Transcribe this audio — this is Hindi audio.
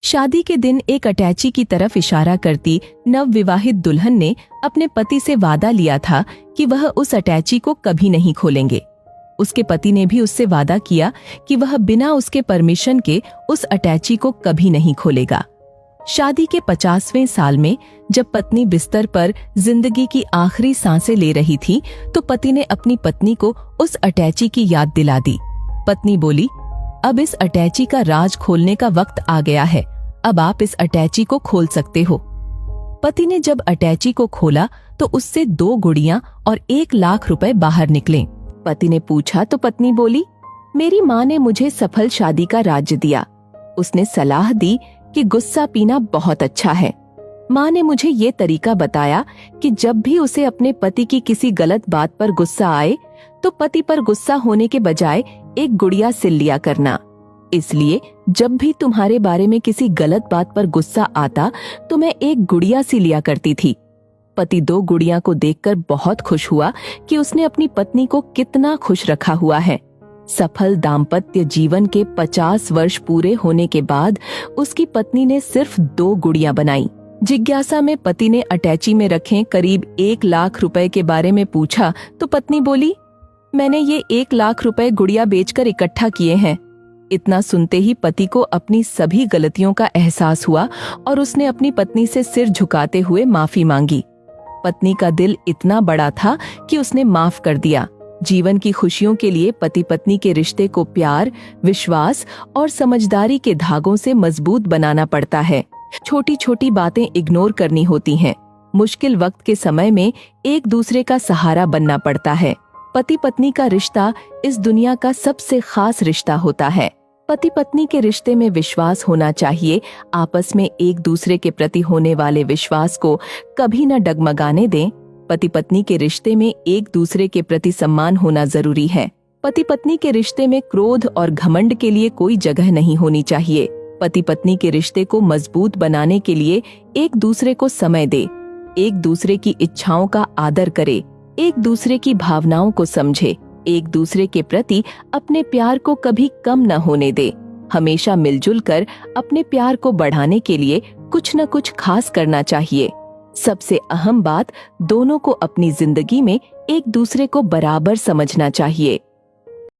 शादी के दिन एक अटैची की तरफ इशारा करती नवविवाहित दुल्हन ने अपने पति से वादा लिया था कि वह उस अटैची को कभी नहीं खोलेंगे। उसके पति ने भी उससे वादा किया कि वह बिना उसके परमिशन के उस अटैची को कभी नहीं खोलेगा। शादी के 50वें साल में जब पत्नी बिस्तर पर जिंदगी की आखिरी सांसें ले रही थी तो पति ने अपनी पत्नी को उस अटैची की याद दिला दी। पत्नी बोली, अब इस अटैची का राज खोलने का वक्त आ गया है, अब आप इस अटैची को खोल सकते हो। पति ने जब अटैची को खोला तो उससे 2 गुड़ियां और 1 लाख रुपए बाहर निकले। पति ने पूछा तो पत्नी बोली, मेरी माँ ने मुझे सफल शादी का राज्य दिया। उसने सलाह दी कि गुस्सा पीना बहुत अच्छा है। माँ ने मुझे ये तरीका बताया कि जब भी उसे अपने पति की किसी गलत बात पर गुस्सा आए तो पति पर गुस्सा होने के बजाय एक गुड़िया सिल लिया करना। इसलिए जब भी तुम्हारे बारे में किसी गलत बात पर गुस्सा आता तो मैं एक गुड़िया सी लिया करती थी। पति 2 गुड़िया को देखकर बहुत खुश हुआ कि उसने अपनी पत्नी को कितना खुश रखा हुआ है। सफल दाम्पत्य जीवन के 50 वर्ष पूरे होने के बाद उसकी पत्नी ने सिर्फ 2 गुड़िया बनाई। जिज्ञासा में पति ने अटैची में रखे करीब 1 लाख रुपए के बारे में पूछा तो पत्नी बोली, मैंने ये 1 लाख रुपए गुड़िया बेचकर इकट्ठा किए हैं। इतना सुनते ही पति को अपनी सभी गलतियों का एहसास हुआ और उसने अपनी पत्नी से सिर झुकाते हुए माफी मांगी। पत्नी का दिल इतना बड़ा था कि उसने माफ कर दिया। जीवन की खुशियों के लिए पति पत्नी के रिश्ते को प्यार, विश्वास और समझदारी के धागों से मजबूत बनाना पड़ता है। छोटी छोटी बातें इग्नोर करनी होती हैं। मुश्किल वक्त के समय में एक दूसरे का सहारा बनना पड़ता है। पति पत्नी का रिश्ता इस दुनिया का सबसे खास रिश्ता होता है। पति पत्नी के रिश्ते में विश्वास होना चाहिए। आपस में एक दूसरे के प्रति होने वाले विश्वास को कभी न डगमगाने दें। पति पत्नी के रिश्ते में एक दूसरे के प्रति सम्मान होना जरूरी है। पति पत्नी के रिश्ते में क्रोध और घमंड के लिए कोई जगह नहीं होनी चाहिए। पति पत्नी के रिश्ते को मजबूत बनाने के लिए एक दूसरे को समय दे, एक दूसरे की इच्छाओं का आदर करे, एक दूसरे की भावनाओं को समझे, एक दूसरे के प्रति अपने प्यार को कभी कम न होने दे। हमेशा मिलजुल कर अपने प्यार को बढ़ाने के लिए कुछ न कुछ खास करना चाहिए। सबसे अहम बात, दोनों को अपनी जिंदगी में एक दूसरे को बराबर समझना चाहिए।